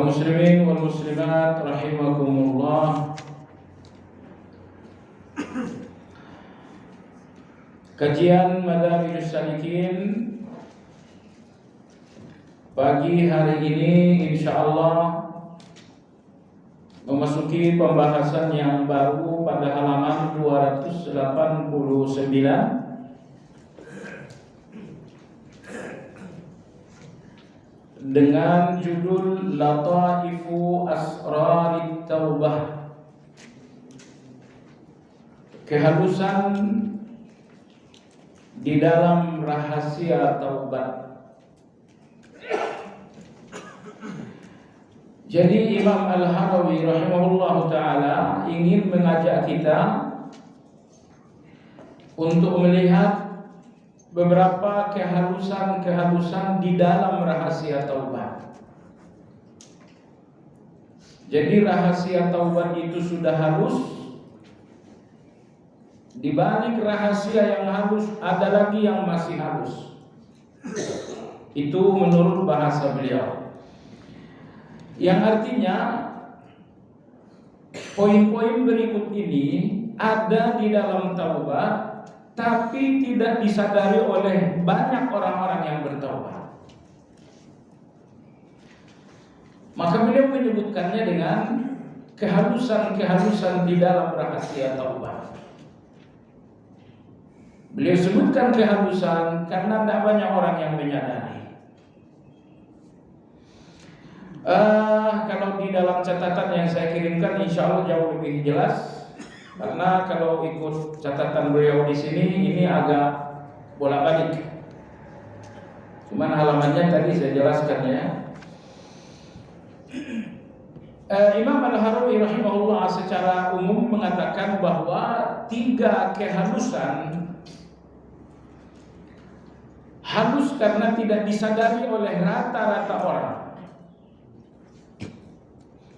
kaum muslimin wal muslimat rahimakumullah. Kajian Madarijus Salikin pagi hari ini insyaallah memasuki pembahasan yang baru pada halaman 289 dengan judul Lataifu Asrarit Taubah, kehalusan di dalam rahasia taubat. Jadi Imam Al-Harawi rahimahullah ta'ala ingin mengajak kita untuk melihat beberapa kehalusan di dalam rahasia taubat. Jadi rahasia taubat itu sudah halus. Di balik rahasia yang halus ada lagi yang masih halus. Itu menurut bahasa beliau. Yang artinya poin-poin berikut ini ada di dalam taubat, tapi tidak disadari oleh banyak orang-orang yang bertaubat. Maka beliau menyebutkannya dengan kehalusan-kehalusan di dalam rahasia taubat. Beliau sebutkan kehalusan karena tidak banyak orang yang menyadari. Kalau di dalam catatan yang saya kirimkan, insya Allah jauh lebih jelas. Karena kalau ikut catatan beliau di sini, ini agak bolak-balik. Cuman halamannya tadi saya jelaskan ya. Imam Al-Harawi rahimahullah secara umum mengatakan bahwa 3 kehalusan halus karena tidak disadari oleh rata-rata orang.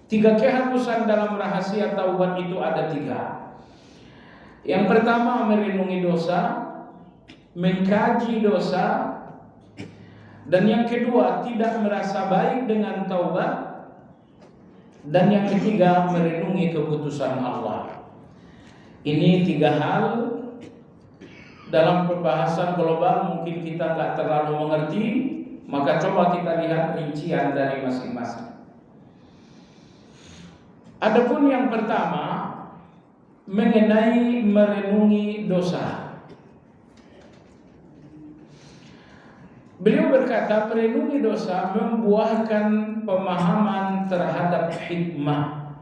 3 kehalusan dalam rahasia taubat itu ada 3. Yang pertama merenungi dosa, mengkaji dosa, dan yang kedua tidak merasa baik dengan taubat, dan yang ketiga merenungi keputusan Allah. Ini 3 hal dalam pembahasan global mungkin kita tak terlalu mengerti, maka coba kita lihat rincian dari masing-masing. Adapun yang pertama mengenai merenungi dosa. Beliau berkata merenungi dosa membuahkan pemahaman terhadap hikmah.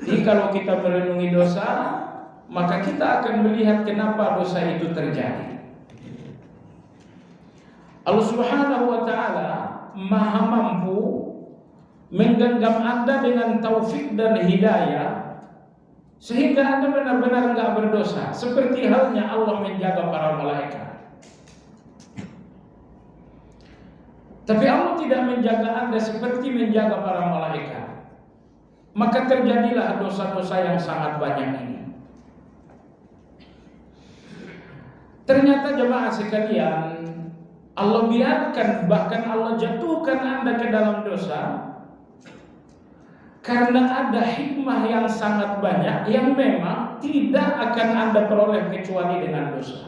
Jadi kalau kita merenungi dosa, maka kita akan melihat kenapa dosa itu terjadi. Allah Subhanahu wa ta'ala Maha mampu menggenggam Anda dengan taufik dan hidayah sehingga Anda benar-benar enggak berdosa, seperti halnya Allah menjaga para malaikat. Tapi Allah tidak menjaga Anda seperti menjaga para malaikat. Maka terjadilah dosa-dosa yang sangat banyak ini. Ternyata jemaah sekalian, Allah biarkan, bahkan Allah jatuhkan Anda ke dalam dosa karena ada hikmah yang sangat banyak yang memang tidak akan Anda peroleh kecuali dengan dosa.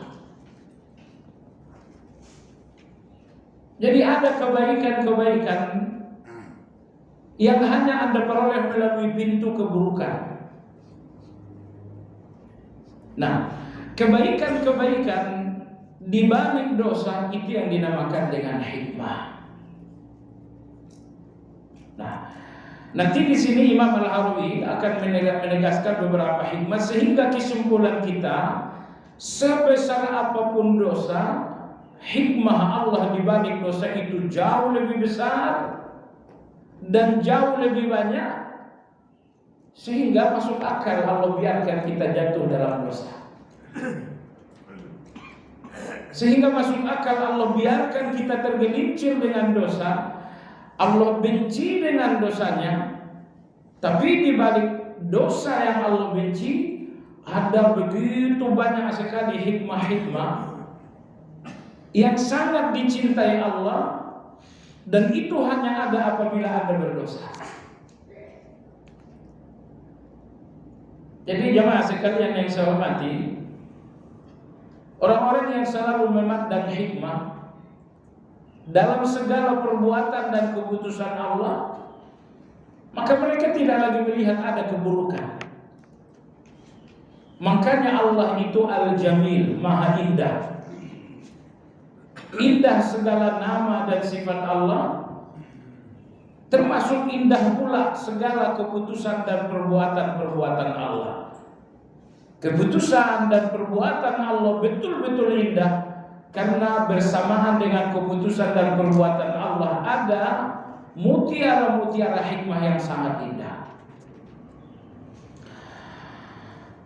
Jadi ada kebaikan-kebaikan yang hanya Anda peroleh melalui pintu keburukan. Nah, kebaikan-kebaikan di balik dosa itu yang dinamakan dengan hikmah. Nah, nanti di sini Imam Al-Harawi akan menegaskan beberapa hikmah sehingga kesimpulan kita, sebesar apapun dosa, hikmah Allah di balik dosa itu jauh lebih besar dan jauh lebih banyak, sehingga masuk akal Allah biarkan kita jatuh dalam dosa. Sehingga masuk akal Allah biarkan kita tergelincir dengan dosa. Allah benci dengan dosanya, tapi di balik dosa yang Allah benci ada begitu banyak sekali hikmah-hikmah yang sangat dicintai Allah Dan itu hanya ada apabila Anda berdosa. Jadi jamaah sekalian yang saya hormati, orang-orang yang selalu memandang hikmah dalam segala perbuatan dan keputusan Allah, maka mereka tidak lagi melihat ada keburukan. Makanya Allah itu Al-Jamil, Maha Indah. Indah segala nama dan sifat Allah, termasuk indah pula segala keputusan dan perbuatan-perbuatan Allah. Keputusan dan perbuatan Allah betul-betul indah, karena bersamaan dengan keputusan dan perbuatan Allah ada mutiara-mutiara hikmah yang sangat indah.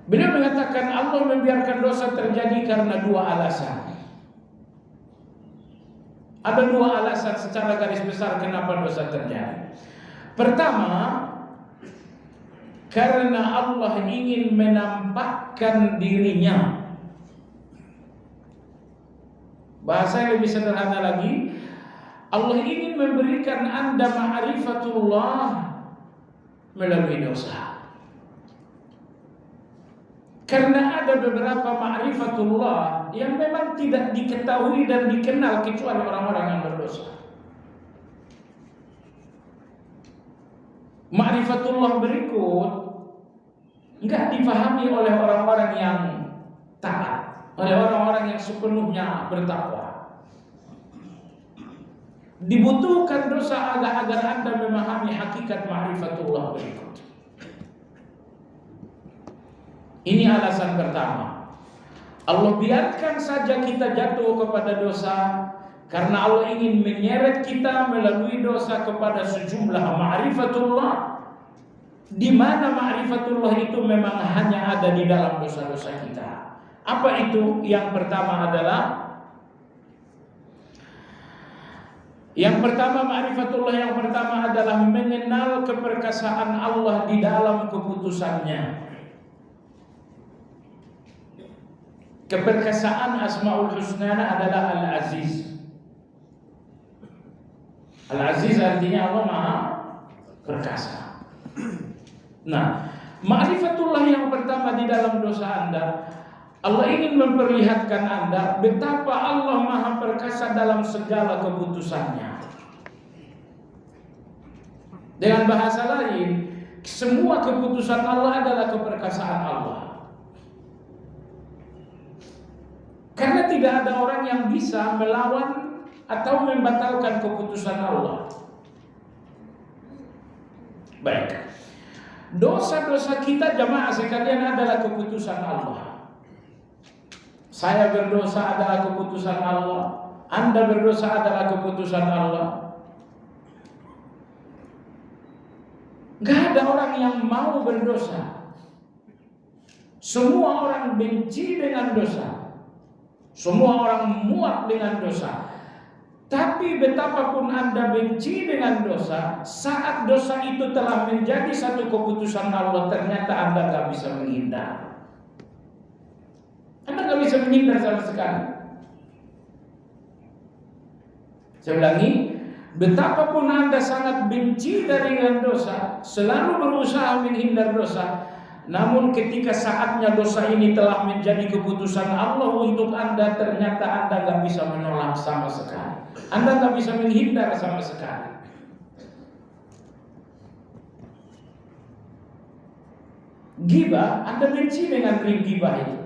Beliau mengatakan Allah membiarkan dosa terjadi karena dua alasan. Ada dua alasan secara garis besar kenapa dosa terjadi. Pertama, karena Allah ingin menampakkan dirinya. Bahasa yang lebih sederhana lagi, Allah ingin memberikan Anda ma'rifatullah melalui dosa. Karena ada beberapa ma'rifatullah yang memang tidak diketahui dan dikenal kecuali orang-orang yang berdosa. Ma'rifatullah berikut enggak dipahami oleh orang-orang yang taat, oleh orang-orang yang sepenuhnya bertakwa. Dibutuhkan dosa agar Anda memahami hakikat ma'rifatullah berikut. Ini alasan pertama. Allah biarkan saja kita jatuh kepada dosa karena Allah ingin menyeret kita melalui dosa kepada sejumlah ma'rifatullah, di mana ma'rifatullah itu memang hanya ada di dalam dosa-dosa kita. Apa itu? Yang pertama ma'rifatullah yang pertama adalah mengenal keperkasaan Allah di dalam keputusannya. Keperkasaan Asmaul Husna adalah Al-Aziz. Al-Aziz artinya Allah Maha Perkasa. Nah, ma'rifatullah yang pertama di dalam dosa Anda, Allah ingin memperlihatkan Anda betapa Allah Maha Perkasa dalam segala keputusannya. Dengan bahasa lain, semua keputusan Allah adalah keperkasaan Allah. Karena tidak ada orang yang bisa melawan atau membatalkan keputusan Allah. Baik. Dosa-dosa kita jamaah sekalian adalah keputusan Allah. Saya berdosa adalah keputusan Allah. Anda berdosa adalah keputusan Allah. Gak ada orang yang mau berdosa. Semua orang benci dengan dosa. Semua orang muak dengan dosa. Tapi betapapun Anda benci dengan dosa, saat dosa itu telah menjadi satu keputusan Allah, ternyata Anda gak bisa menghindar. Anda gak bisa menghindar sama sekali. Saya ulangi, betapapun Anda sangat benci dengan dosa, selalu berusaha menghindar dosa, namun ketika saatnya dosa ini telah menjadi keputusan Allah untuk Anda, ternyata Anda gak bisa menolak sama sekali. Anda gak bisa menghindar sama sekali. Ghibah, Anda benci dengan ghibah itu.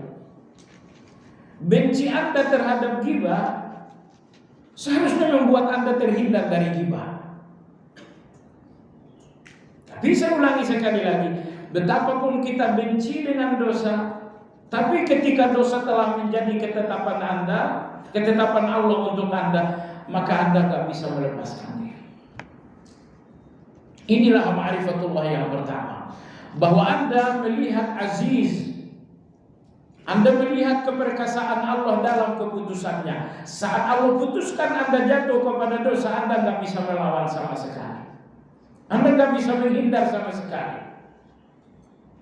Benci Anda terhadap ghibah seharusnya membuat Anda terhindar dari ghibah. Tapi saya ulangi sekali lagi, betapapun kita benci dengan dosa, tapi ketika dosa telah menjadi ketetapan Anda, ketetapan Allah untuk Anda, maka Anda gak bisa melepaskan diri. Inilah ma'rifatullah yang pertama, bahwa Anda melihat aziz, Anda melihat keperkasaan Allah dalam keputusannya. Saat Allah putuskan Anda jatuh kepada dosa, Anda gak bisa melawan sama sekali. Anda gak bisa menghindar sama sekali.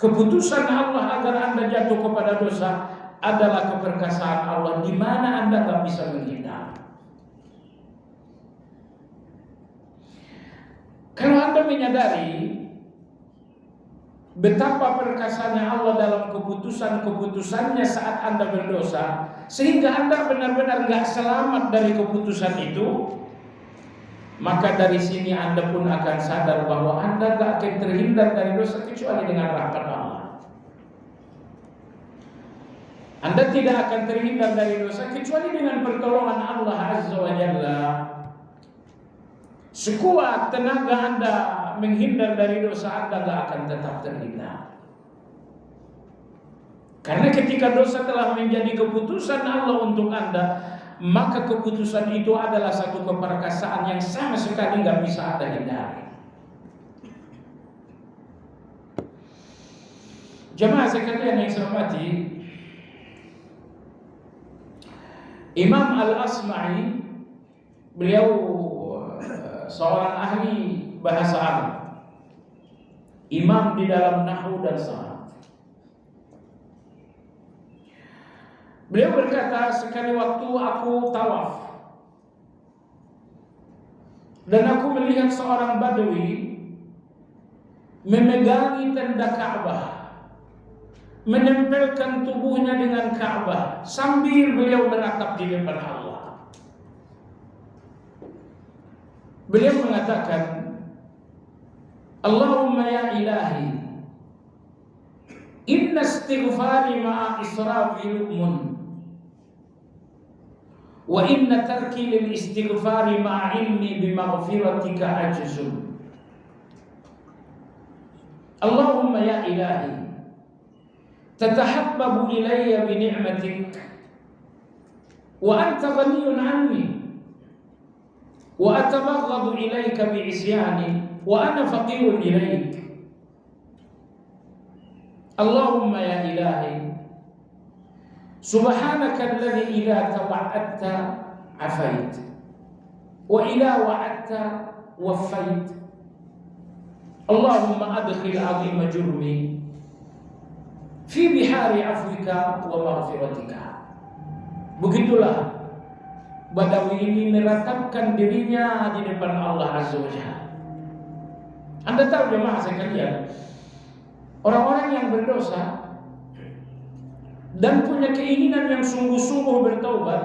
Keputusan Allah agar Anda jatuh kepada dosa adalah keperkasaan Allah, di mana Anda gak bisa menghindar. Kalau Anda menyadari betapa perkasanya Allah dalam keputusan-keputusannya saat Anda berdosa, sehingga Anda benar-benar gak selamat dari keputusan itu, maka dari sini Anda pun akan sadar bahwa Anda gak akan terhindar dari dosa kecuali dengan rahmat Allah. Anda tidak akan terhindar dari dosa kecuali dengan pertolongan Allah Azza wa Jalla. Sekuat tenaga Anda menghindar dari dosa, Anda gak akan tetap terhindar. Karena ketika dosa telah menjadi keputusan Allah untuk Anda, maka keputusan itu adalah satu keperkasaan yang sama sekali gak bisa Anda hindari. Jemaah sekalian yang saya hormati, Imam Al-Asma'i, beliau seorang ahli bahasa Arab, imam di dalam nahwu dan saraf. Beliau berkata, sekali waktu aku tawaf dan aku melihat seorang badui memegangi tenda Ka'bah, menempelkan tubuhnya dengan Ka'bah sambil beliau meratap di depan Allah. Beliau mengatakan, Allahumma ya ilahi, inna istighfari ma'a israfi lu'mun, wa inna tarki lil istighfari ma'a ilmi bimaghfiratika ajzun. Allahumma ya ilahi, tatahabbabu ilayya bi ni'matik wa anta ghaniyun anni wa atabaghadu ilayka bi isyani wa ana faqirun ilayk. Allahumma ya ilahi, subhanaka alladhi idza tawa'adta afait wa idza wa'adta waffait. Allahumma adkhil 'azima jurmi fi bihari afwika wa maghfiratika. Begitulah Badawi ini meratapkan dirinya di depan Allah Azza wa Jalla. Anda tahu jemaah sekalian, orang-orang yang berdosa dan punya keinginan yang sungguh-sungguh bertaubat,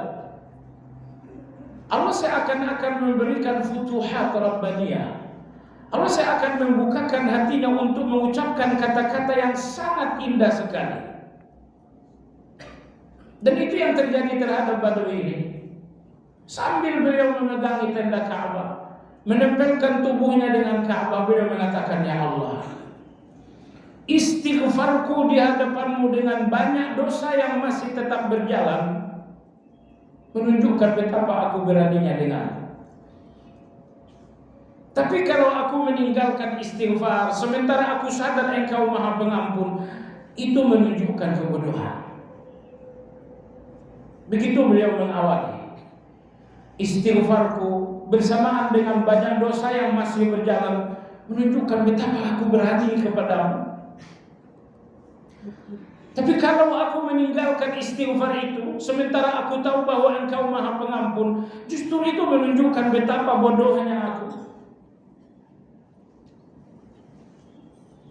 Allah seakan-akan memberikan futuhat Rabbaniyah. Allah seakan membukakan hatinya untuk mengucapkan kata-kata yang sangat indah sekali. Dan itu yang terjadi terhadap Badawi ini. Sambil beliau memegangi tenda Ka'bah, menempelkan tubuhnya dengan Ka'bah, beliau mengatakan, ya Allah, istighfarku di hadapanmu dengan banyak dosa yang masih tetap berjalan menunjukkan betapa aku beraninya denganmu. Tapi kalau aku meninggalkan istighfar sementara aku sadar Engkau Maha Pengampun, itu menunjukkan kebodohan. Begitu beliau mengawali istighfarku bersamaan dengan banyak dosa yang masih berjalan menunjukkan betapa aku berani kepadamu. Tapi kalau aku meninggalkan istighfar itu sementara aku tahu bahwa Engkau Maha Pengampun, justru itu menunjukkan betapa bodohnya aku.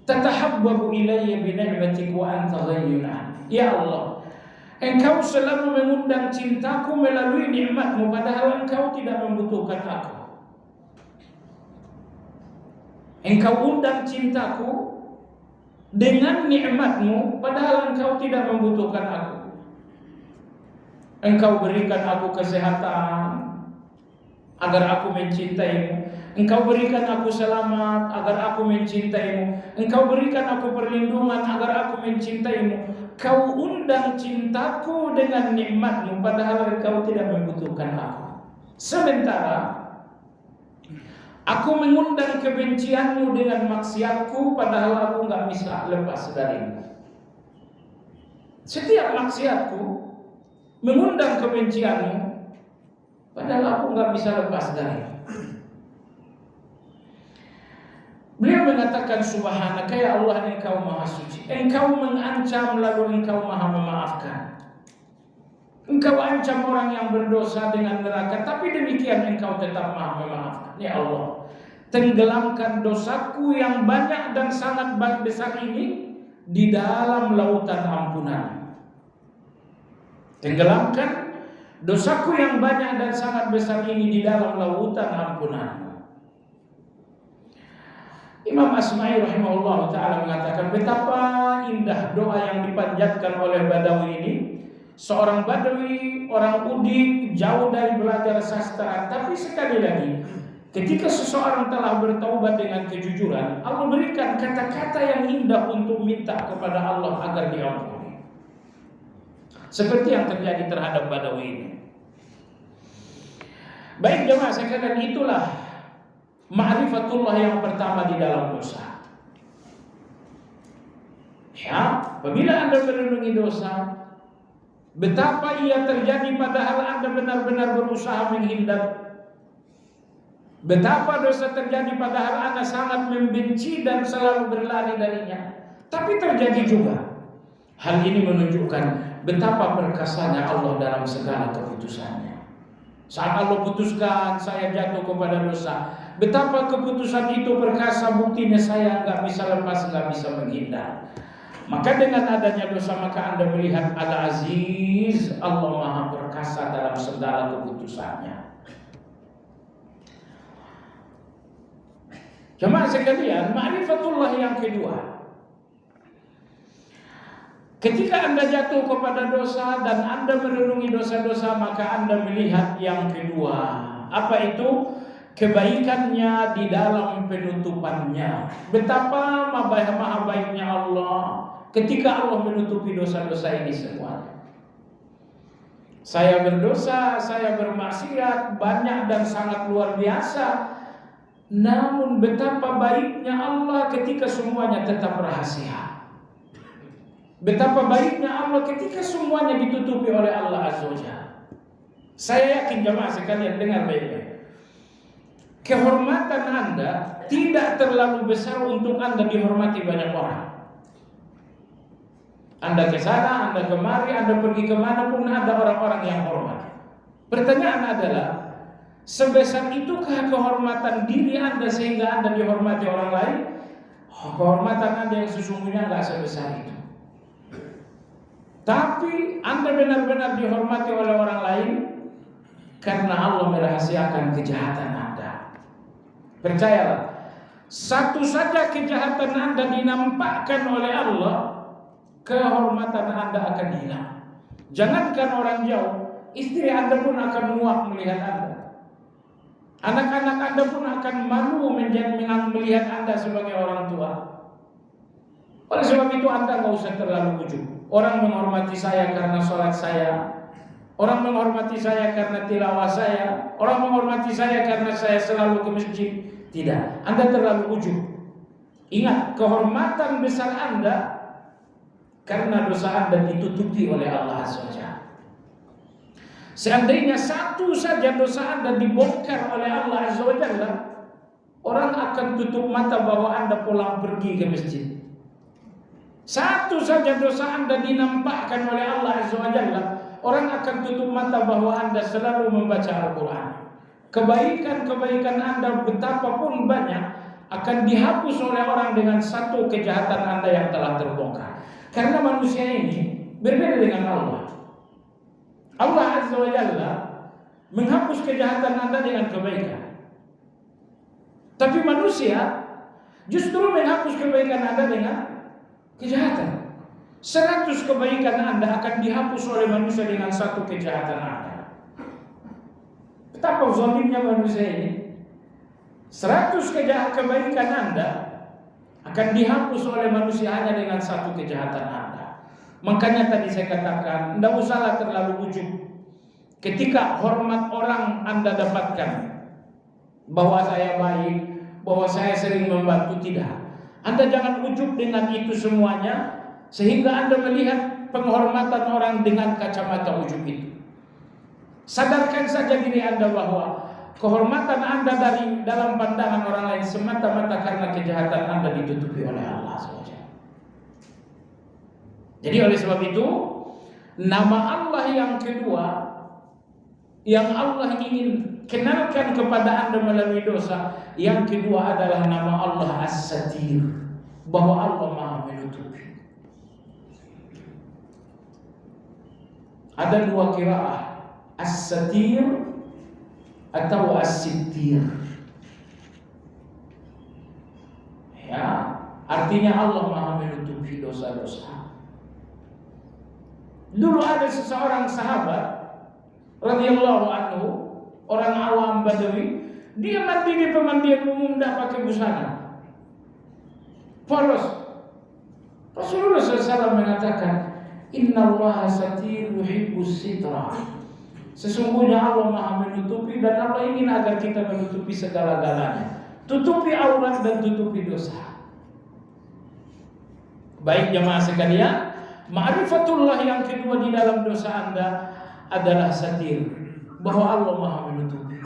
Tatahabbabu ilayya bi ni'matik wa anta ghayyun. Ya Allah, Engkau selalu mengundang cintaku melalui nikmatmu, padahal Engkau tidak membutuhkan aku. Engkau undang cintaku dengan nikmatmu, padahal Engkau tidak membutuhkan aku. Engkau berikan aku kesehatan agar aku mencintaimu. Engkau berikan aku selamat agar aku mencintaimu. Engkau berikan aku perlindungan agar aku mencintaimu. Kau undang cintaku dengan nikmatmu, padahal Engkau tidak membutuhkan aku. Sementara aku mengundang kebencianmu dengan maksiatku, padahal aku gak bisa lepas darimu. Setiap maksiatku mengundang kebencianmu, padahal aku gak bisa lepas darimu. Beliau mengatakan, subhanaka ya Allah, Engkau Maha Suci. Engkau mengancam lalu Engkau Maha memaafkan. Engkau ancam orang yang berdosa dengan neraka, tapi demikian Engkau tetap Maha memaafkan. Ya Allah, tenggelamkan dosaku yang banyak dan sangat besar ini di dalam lautan ampunan. Tenggelamkan dosaku yang banyak dan sangat besar ini di dalam lautan ampunan. Imam Asma'i rahimahullah ta'ala mengatakan betapa indah doa yang dipanjatkan oleh Badawi ini. Seorang Badawi, orang udik, jauh dari belajar sastra. Tapi sekali lagi, ketika seseorang telah bertaubat dengan kejujuran, Allah berikan kata-kata yang indah untuk minta kepada Allah agar diampuni. Seperti yang terjadi terhadap Badawi ini. Baik jemaah sekalian, itulah ma'rifatullah yang pertama di dalam dosa. Ya, apabila Anda merenungi dosa, betapa ia terjadi padahal Anda benar-benar berusaha menghindar. Betapa dosa terjadi padahal Anda sangat membenci dan selalu berlari darinya. Tapi terjadi juga. Hal ini menunjukkan betapa perkasanya Allah dalam segala keputusannya. Saat Allah putuskan saya jatuh kepada dosa, betapa keputusan itu perkasa, buktinya saya nggak bisa lepas, nggak bisa menghindar. Maka dengan adanya dosa, maka Anda melihat Al-Aziz, Allah Maha Perkasa dalam segala keputusannya. Jemaah sekalian, ma'rifatullah yang kedua. Ketika Anda jatuh kepada dosa dan Anda merenungi dosa-dosa, maka Anda melihat yang kedua. Apa itu? Kebaikannya di dalam penutupannya. Betapa maha baiknya Allah ketika Allah menutupi dosa-dosa ini semua. Saya berdosa, saya bermaksiat, banyak dan sangat luar biasa. Namun betapa baiknya Allah ketika semuanya tetap rahasia. Betapa baiknya Allah ketika semuanya ditutupi oleh Allah Azza wa Jalla. Saya yakin jemaah sekalian dengar baik-baik. Kehormatan Anda tidak terlalu besar untuk Anda dihormati banyak orang. Anda ke sana, Anda kemari, Anda pergi kemana pun ada orang-orang yang hormat. Pertanyaan adalah, sebesar itukah kehormatan diri Anda sehingga Anda dihormati orang lain? Kehormatan Anda yang sesungguhnya tidak sebesar itu. Tapi Anda benar-benar dihormati oleh orang lain karena Allah merahasiakan kejahatan Anda. Percayalah, satu saja kejahatan Anda dinampakkan oleh Allah, kehormatan Anda akan hilang. Jangankan orang jauh, istri Anda pun akan muak melihat Anda. Anak-anak Anda pun akan malu melihat Anda sebagai orang tua. Oleh sebab itu Anda nggak usah terlalu ujub. Orang menghormati saya karena sholat saya, orang menghormati saya karena tilawah saya, orang menghormati saya karena saya selalu ke masjid. Tidak, Anda terlalu ujub. Ingat, kehormatan besar Anda karena dosa Anda ditutupi oleh Allah Azza wa Jalla. Seandainya satu saja dosa Anda dibongkar oleh Allah Azza wa Jalla, orang akan tutup mata bahwa Anda pulang pergi ke masjid. Satu saja dosa Anda dinampakkan oleh Allah Azza wa Jalla, orang akan tutup mata bahwa Anda selalu membaca Al-Quran. Kebaikan-kebaikan Anda betapapun banyak akan dihapus oleh orang dengan satu kejahatan Anda yang telah terbongkar. Karena manusia ini berbeda dengan Allah. Allah Azza wa Jalla menghapus kejahatan Anda dengan kebaikan. Tapi manusia justru menghapus kebaikan Anda dengan kejahatan. 100 kebaikan Anda akan dihapus oleh manusia dengan satu kejahatan Anda. Betapa zalimnya manusia ini. 100 kebaikan Anda akan dihapus oleh manusia hanya dengan satu kejahatan Anda. Makanya tadi saya katakan, tidak usahlah terlalu ujub. Ketika hormat orang Anda dapatkan, bahwa saya baik, bahwa saya sering membantu, tidak. Anda jangan ujub dengan itu semuanya, sehingga Anda melihat penghormatan orang dengan kacamata ujub itu. Sadarkan saja diri Anda bahwa kehormatan Anda dari dalam pandangan orang lain semata-mata karena kejahatan Anda ditutupi oleh Allah SWT. Jadi oleh sebab itu, nama Allah yang kedua yang Allah ingin kenalkan kepada Anda melalui dosa. Yang kedua adalah nama Allah As-Satir, bahwa Allah Maha menutupi. Ada dua qiraah, As-Satir atau As-Sittir. Ya, artinya Allah Maha menutupi dosa-dosa. Dulu ada seseorang sahabat radhiyallahu anhu, orang awam Badawi, dia mandi di pemandian umum tidak pakai busana, polos. Rasulullah SAW mengatakan, Inna Allah satir yuhibbus sitra. Sesungguhnya Allah Maha menutupi dan Allah ingin agar kita menutupi segala-galanya. Tutupi aurat dan tutupi dosa. Baik jamaah sekalian, ma'rifatullah yang kedua di dalam dosa Anda adalah satir, bahwa Allah Maha menutupi.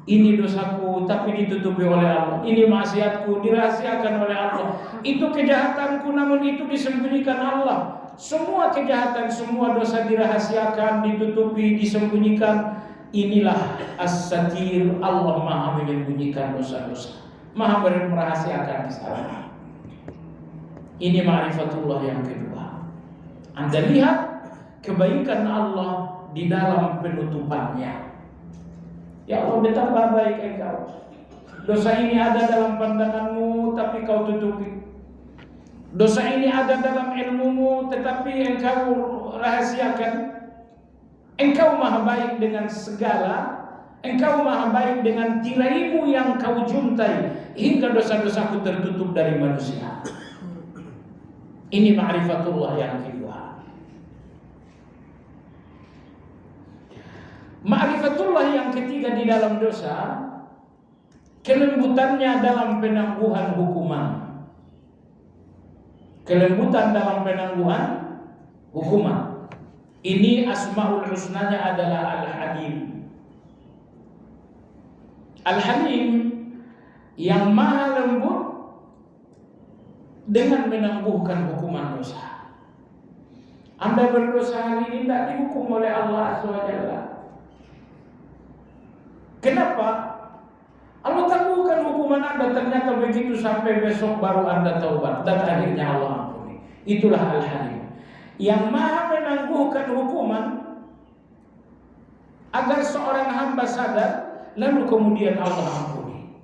Ini dosaku tapi ditutupi oleh Allah. Ini maksiatku dirahasiakan oleh Allah. Itu kejahatanku namun itu disembunyikan Allah. Semua kejahatan, semua dosa dirahasiakan, ditutupi, disembunyikan. Inilah As-Satir, Allah Maha menyembunyikan dosa-dosa, Maha merahasiakan kesalahan. Ini ma'rifatullah yang kedua. Anda lihat kebaikan Allah di dalam penutupannya. Ya Allah, betapa baik engkau. Dosa ini ada dalam pandanganmu tapi kau tutupi. Dosa ini ada dalam ilmumu tetapi engkau rahasiakan. Engkau Maha baik dengan segala. Engkau Maha baik dengan tiraimu yang kau juntai hingga dosa-dosaku tertutup dari manusia. Ini ma'rifatullah yang kedua. Ma'rifatullah yang ketiga di dalam dosa, kelembutannya dalam penangguhan hukuman. Kelembutan dalam penangguhan hukuman. Ini asmaul husnanya adalah Al-Halim. Al-Halim yang maha lembut dengan menangguhkan hukuman dosa. Anda berdosa hari ini tidak dihukum oleh Allah SWT. Kenapa? Allah tangguhkan hukuman Anda, ternyata begitu sampai besok baru Anda taubat dan akhirnya Allah ampuni. Itulah Al-Halim yang maha menangguhkan hukuman agar seorang hamba sadar lalu kemudian Allah ampuni.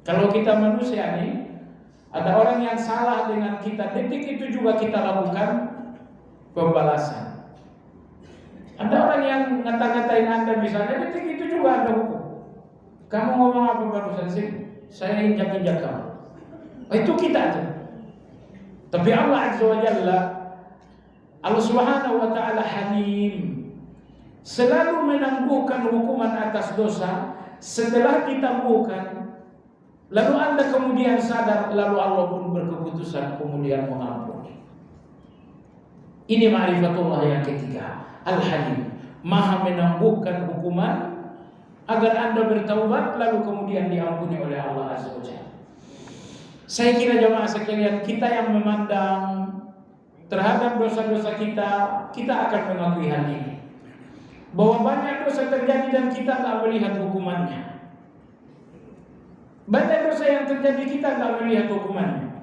Kalau kita manusia nih, ada orang yang salah dengan kita, detik itu juga kita lakukan pembalasan. Ada orang yang ngata-ngatain Anda misalnya, detik itu juga Anda hukum. Kamu ngomong apa barusan sih? Saya injak-injak kamu. Itu kita aja. Tapi Allah Azza wa Jalla, Allah Subhanahu wa Ta'ala Halim, selalu menangguhkan hukuman atas dosa. Setelah ditangguhkan, lalu Anda kemudian sadar, lalu Allah pun berkeputusan kemudian mengampuni. Ini ma'rifatullah yang ketiga, Al-Halim, maha menangguhkan hukuman agar Anda bertaubat lalu kemudian diampuni oleh Allah Azza wa Jalla. Saya kira jamaah sekalian, kita yang memandang terhadap dosa-dosa kita akan mengakui hal ini, bahwa banyak dosa terjadi dan kita tak melihat hukumannya. Banyak dosa yang terjadi kita tak melihat hukumannya.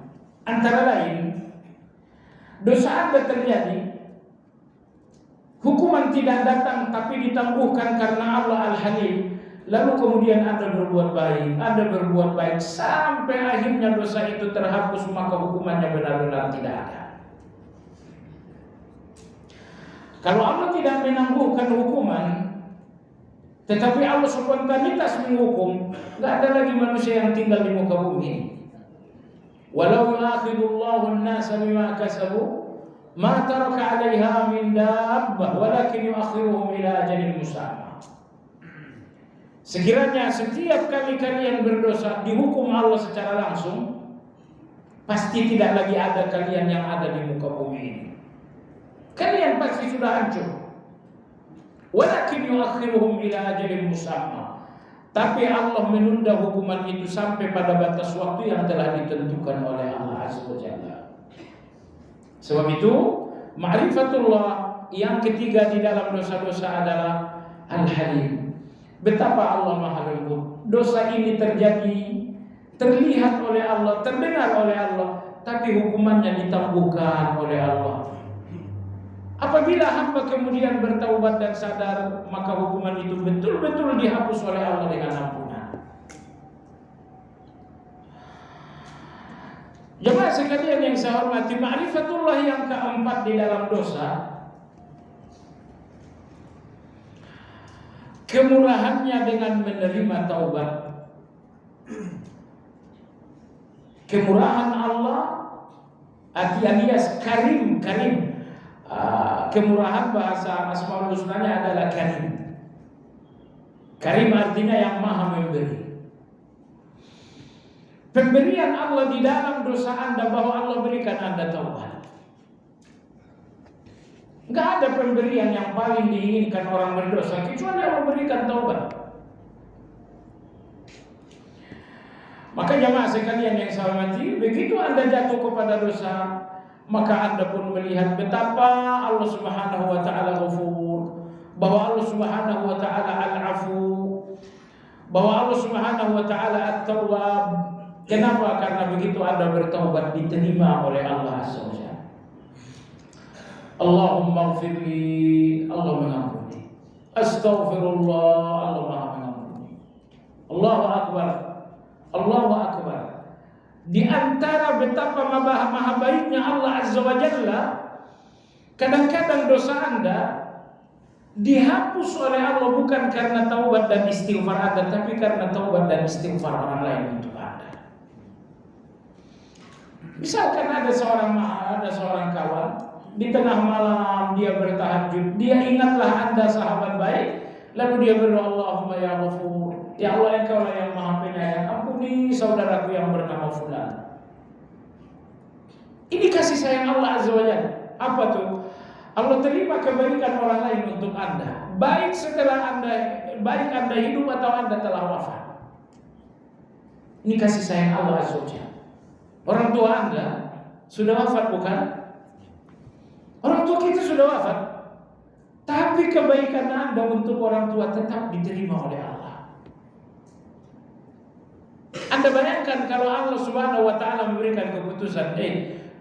Antara lain, dosa Anda terjadi, hukuman tidak datang tapi ditangguhkan karena Allah Al-Halim. Lalu kemudian Anda berbuat baik sampai akhirnya dosa itu terhapus, maka hukumannya benar-benar tidak ada. Kalau Allah tidak menangguhkan hukuman, tetapi Allah spontanitas menghukum, tidak ada lagi manusia yang tinggal di muka bumi ini. Walau yu'akhidullahu an-nasa bima kasabu ma taraka 'alaiha min dabbah walakin yu'akhiruhum ila ajalin musamma. Sekiranya setiap kali kalian berdosa dihukum Allah secara langsung, pasti tidak lagi ada kalian yang ada di muka bumi ini. Kalian pasti sudah hancur. Walakin yu'akhiruhum ila ajalin musamma. Tapi Allah menunda hukuman itu sampai pada batas waktu yang telah ditentukan oleh Allah Azza wa Jalla. Sebab itu, ma'rifatullah yang ketiga di dalam dosa-dosa adalah Al-Halim. Betapa Allah Maha Lembut. Dosa ini terjadi, terlihat oleh Allah, terdengar oleh Allah, tapi hukumannya ditangguhkan oleh Allah. Apabila hamba kemudian bertaubat dan sadar, maka hukuman itu betul-betul dihapus oleh Allah dengan ampunan. Jemaah sekalian yang saya hormati, ma'rifatullah yang keempat di dalam dosa, kemurahannya dengan menerima taubat. Kemurahan Allah alias karim. Kemurahan bahasa Asmaul Husnanya adalah karim. Karim artinya yang maha memberi. Pemberian Allah di dalam dosa Anda, bahwa Allah berikan Anda taubat. Enggak ada pemberian yang paling diinginkan orang berdosa kecuali Allah berikan taubat. Maka jamaah sekalian yang saya hormati, begitu Anda jatuh kepada dosa, maka Anda pun melihat betapa Allah Subhanahu wa taala Ghafur, bahwa Allah Subhanahu wa taala Al-Afu, bahwa Allah Subhanahu wa taala At-Tawwab. Kenapa? Karena begitu Anda bertaubat diterima oleh Allah Azza wa Jalla. Allahumma ighfirli, Allah mengampuni. Astaghfirullah, Allah Maha mengampuni. Allahu Akbar, Allahu Akbar. Di antara betapa maha baiknya Allah Azza wa Jalla, kadang-kadang dosa Anda dihapus oleh Allah bukan karena taubat dan istighfar Anda, tapi karena taubat dan istighfar orang lain untuk Anda. Misalkan ada seorang kawan, di tengah malam dia bertahajud, dia ingatlah Anda sahabat baik, lalu dia berdoa, Allahumma ya Ghafur, ya Allah Engkau lah yang Maha Penyayang, ampuni saudaraku yang bernama fulan. Ini kasih sayang Allah Azza wa Jalla. Apa tuh? Allah terima kebaikan orang lain untuk Anda, baik Anda hidup atau Anda telah wafat. Ini kasih sayang Allah Azza wa Jalla. Orang tua Anda sudah wafat bukan? Orang tua kita sudah wafat, tapi kebaikan Anda untuk orang tua tetap diterima oleh Allah. Anda bayangkan kalau Allah Subhanahu wa taala memberikan keputusan,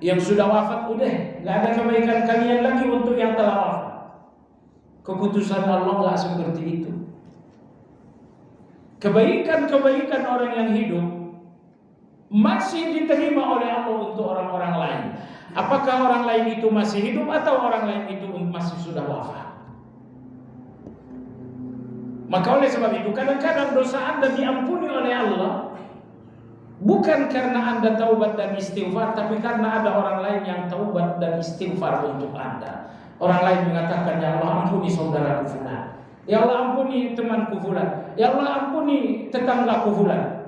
yang sudah wafat udah, nggak ada kebaikan kalian lagi untuk yang telah wafat. Keputusan Allah nggak seperti itu. Kebaikan orang yang hidup masih diterima oleh Allah untuk orang-orang lain. Apakah orang lain itu masih hidup atau orang lain itu masih sudah wafat? Maka oleh sebab itu kadang-kadang dosa Anda diampuni oleh Allah bukan karena Anda taubat dan istighfar, tapi karena ada orang lain yang taubat dan istighfar untuk Anda. Orang lain mengatakan, ya Allah ampuni saudaraku fulan, ya Allah ampuni temanku fulan, ya Allah ampuni tetanggaku fulan.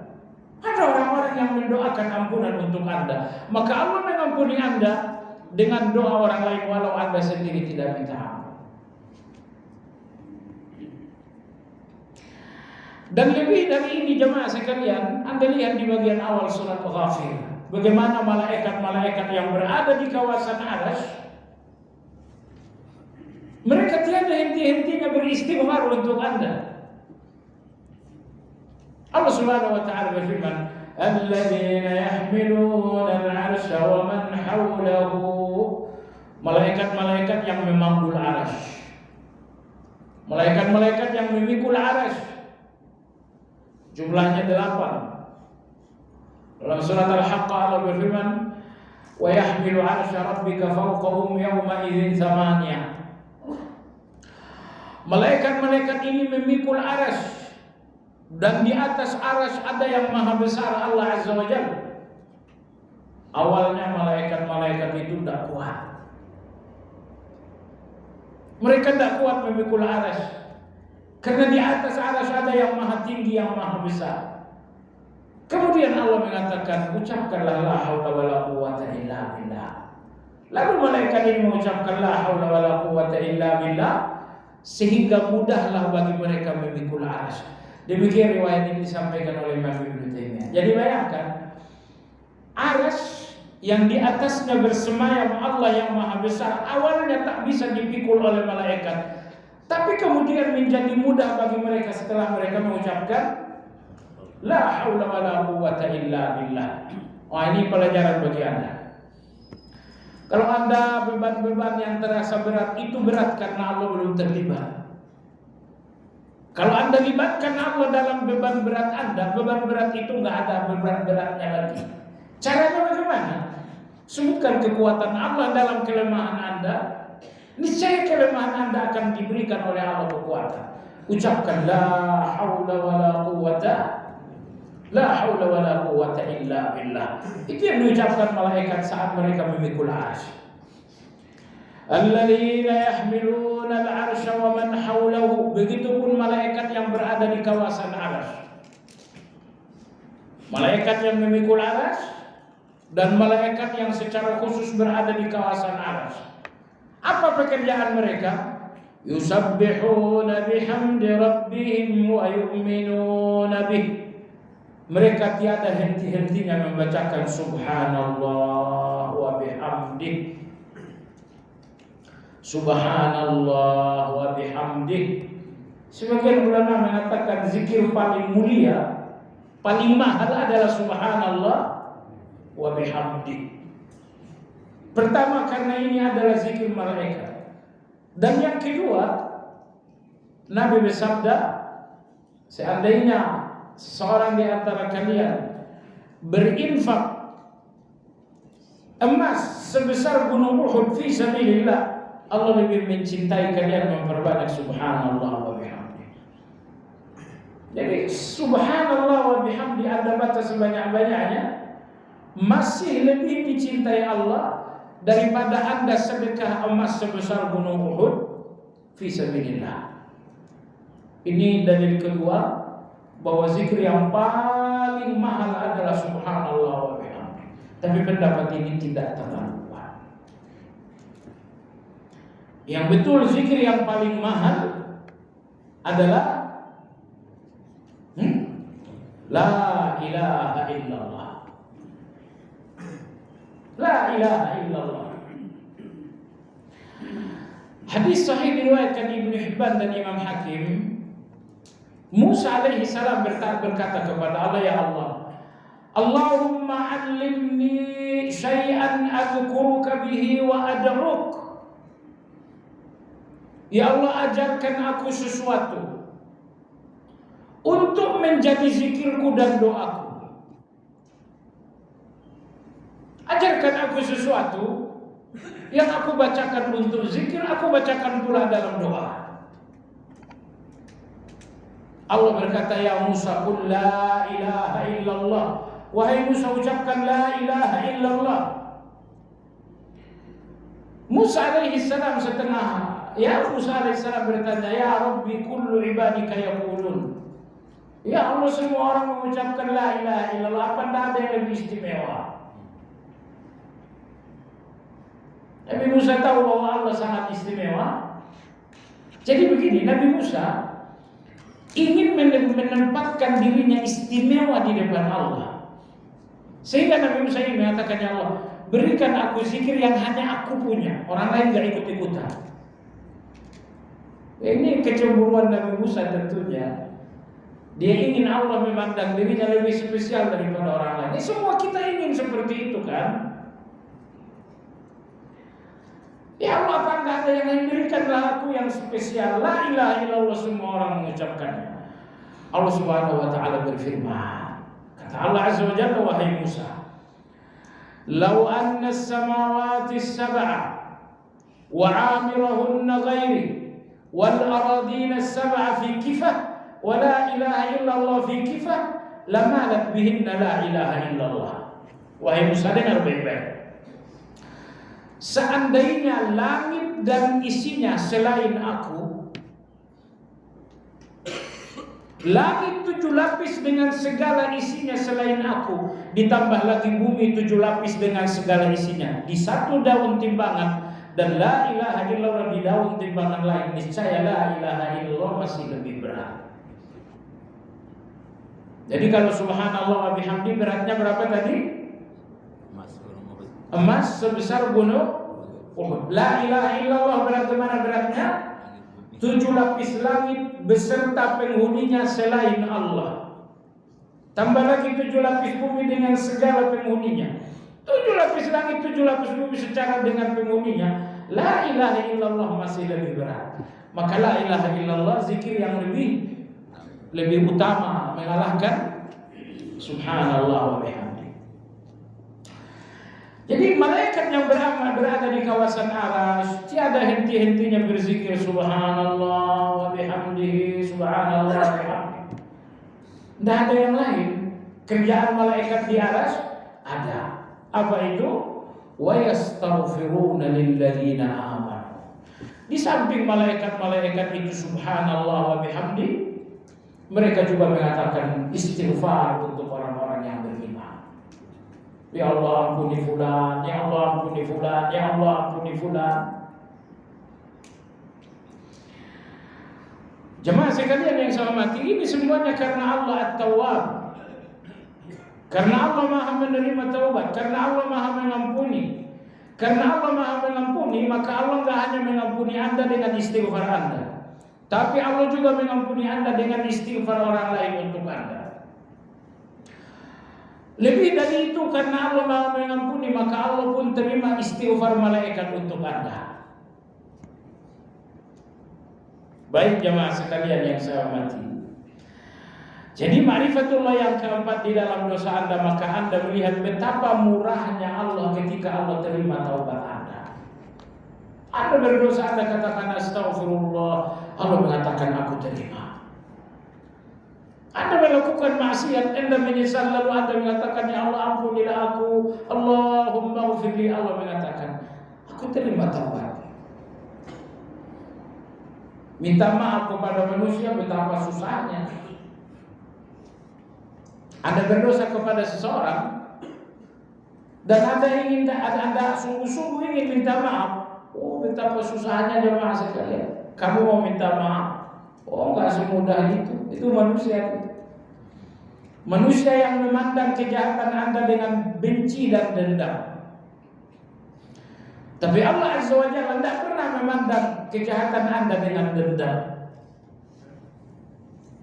Ada orang-orang yang mendoakan ampunan untuk Anda, maka Allah mengampuni Anda dengan doa orang lain walau Anda sendiri tidak minta ampun. Dan lebih dari ini jemaah sekalian, Anda lihat di bagian awal surat Ghafir, bagaimana malaikat-malaikat yang berada di kawasan Arsy, mereka tiada henti-hentinya beristighfar untuk Anda. Allah Subhanahu wa taala berfirman, "Alladzina yahmiluna al-'arsya wa man hawlahu." Malaikat-malaikat yang memanggul Arsy. Malaikat-malaikat yang memikul Arsy. Jumlahnya 8. Dalam surat Al-Haqqah Allah berfirman, "Wa yahmilu 'arsya rabbika fawqahum yawma idzin thamaniyah." Malaikat-malaikat ini memikul Arsy. Dan di atas Arsy ada yang maha besar Allah Azza wa Jalla. Awalnya malaikat-malaikat itu tidak kuat. Mereka tidak kuat memikul Arsy, karena di atas Arsy ada yang maha tinggi, yang maha besar. Kemudian Allah mengatakan, ucapkanlah la haula wala quwwata illa billah. Lalu malaikat ini mengucapkan la haula wala quwwata illa billah, sehingga mudahlah bagi mereka memikul Arsy. Demikian riwayat ini disampaikan oleh Imam Ibnu Taimiyah. Jadi bayangkan, Arsy yang di atasnya bersemayam Allah yang maha besar, awalnya tak bisa dipikul oleh malaikat, Tapi kemudian menjadi mudah bagi mereka setelah mereka mengucapkan la haula wala quwwata illa billah. Wah, ini pelajaran bagi Anda. Kalau Anda beban-beban yang terasa berat, itu berat karena Allah belum terlibat. Kalau Anda libatkan Allah dalam beban berat Anda, beban berat itu nggak ada beban beratnya lagi. Caranya bagaimana? Sebutkan kekuatan Allah dalam kelemahan Anda. Niscaya kelemahan Anda akan diberikan oleh Allah kekuatan. Ucapkan la haula wala quwwata illa billah. Itu yang diucapkan malaikat saat mereka memikul arsy. Alladzina yahmiluna al-arsya wa man hawlahu. Begitupun malaikat yang berada di kawasan arsy. Malaikat yang memikul arsy dan malaikat yang secara khusus berada di kawasan arsy. Apa pekerjaan mereka? Yusabbihuna bihamdi rabbihim wa yu'minuna bih. Mereka tiada henti-hentinya membacakan subhanallah wa bihamdih. Subhanallah wa bihamdih. Sebagian ulama mengatakan zikir paling mulia, paling mahal adalah subhanallah wa bihamdih. Pertama, karena ini adalah zikir malaikat. Dan yang kedua, Nabi bersabda, seandainya seseorang di antara kalian berinfak emas sebesar gunung Uhud fi sabilillah, Allah lebih mencintai kalian memperbanyak subhanallah wa bihamdi. Jadi subhanallah wa bihamdi Anda baca sebanyak-banyaknya, masih lebih dicintai Allah daripada Anda sedekah emas sebesar gunung Uhud fi sabilillah. Ini dalil kedua bahwa zikir yang paling mahal adalah subhanallah wa bihamdi. Tapi pendapat ini tidak terlalu kuat. Yang betul zikir yang paling mahal adalah la ilaha illallah. La ilaha illallah. Hadis sahih diriwayatkan Ibnu Hibban dan Imam Hakim. Musa alaihi salam berkata kepada Allah, ya Allah, Allahumma 'allimni syai'an adhkuruka bihi wa ad'uk. Ya Allah, ajarkan aku sesuatu untuk menjadi zikirku dan doaku. Ajarkan aku sesuatu yang aku bacakan untuk zikir, aku bacakan pula dalam doa. Allah berkata, ya Musa, qul la ilaha illallah. Wahai Musa, ucapkan la ilaha illallah. Musa alaihi salam Musa alaihi salam bertanya, ya Rabbi, kullu ibadika yaqulun. Ya Allah, semua orang mengucapkan la ilaha illallah, apa ada yang lebih istimewa? Nabi Musa tahu bahwa Allah sangat istimewa. Jadi begini, Nabi Musa ingin menempatkan dirinya istimewa di depan Allah. Sehingga Nabi Musa ini mengatakan, ya Allah, berikan aku zikir yang hanya aku punya, orang lain gak ikut-ikutan. Ini kecemburuan Nabi Musa tentunya. Dia ingin Allah memandang dirinya lebih spesial daripada orang lain. Semua kita ingin seperti itu kan? Ya Allah, apa enggak ada yang berikanlah aku yang spesial. La ilaha illallah, semua orang mengucapkannya. Allah Subhanahu wa taala berfirman, kata Allah Azza wa Jalla, wahai Musa, "Lau anna as-samawati as-sab'a wa 'amirahunna ghairi wal aradina as-sab'a fi kifah wa la ilaha illallah fi kifah lamalat bihinna la ilaha illallah." Wahai Musa, dengar baik-baik. Seandainya langit dan isinya selain aku, langit 7 lapis dengan segala isinya selain aku, ditambah lagi bumi 7 lapis dengan segala isinya, di satu daun timbangan, dan la ilaha illallah di daun timbangan lain, niscaya la ilaha illallah masih lebih berat. Jadi kalau subhanallah wa bihamdi beratnya berapa tadi? Emas sebesar gunung Uhud. La ilaha illallah berat mana beratnya? 7 lapis langit beserta penghuninya selain Allah. Tambah lagi 7 lapis bumi dengan segala penghuninya. 7 lapis langit, 7 lapis bumi secara dengan penghuninya. La ilaha illallah masih lebih berat. Maka la ilaha illallah zikir yang lebih utama mengalahkan subhanallah wa bihamdi. Jadi malaikat yang beramal berada di kawasan Arasy tiada henti-hentinya berzikir subhanallah wa bihamdihi, subhanallah wa bihamdihi. Tidak ada yang lain. Kerjaan malaikat di Arasy ada. Apa itu? Wa yastaghfiruna lilladzina amanu. Di samping malaikat-malaikat itu subhanallah wa bihamdi, mereka juga mengatakan istighfar untuk orang-orang yang beriman. Ya Allah ampuni fulan, ya Allah ampuni fulan, ya Allah ampuni fulan. Jemaah sekalian yang saya hormati, ini semuanya karena Allah At-Tawwab. Karena Allah Maha menerima taubat, karena Allah Maha mengampuni. Karena Allah Maha mengampuni, maka Allah tidak hanya mengampuni Anda dengan istighfar Anda, tapi Allah juga mengampuni Anda dengan istighfar orang lain untuk Anda. Lebih dari itu, karena Allah Maha mengampuni, maka Allah pun terima istighfar malaikat untuk Anda. Baik jemaah sekalian yang saya hormati. Jadi ma'rifatullah yang keempat di dalam dosa Anda, maka Anda melihat betapa murahnya Allah ketika Allah terima taubat Anda. Anda berdosa, Anda katakan astagfirullah, Allah mengatakan aku terima. Anda melakukan maksiat, Anda menyesal, lalu Anda mengatakan ya Allah ampunilah aku, Allahumma ghfirli, Allah mengatakan aku terima taubat. Minta maaf kepada manusia betapa susahnya. Anda berdosa kepada seseorang dan Anda sungguh-sungguh ingin minta maaf. Oh, betapa susahnya jemaah sekalian. Kamu mau minta maaf? Oh, enggak semudah itu. Itu manusia. Manusia yang memandang kejahatan Anda dengan benci dan dendam. Tapi Allah Azza wa Jalla tidak pernah memandang kejahatan Anda dengan dendam.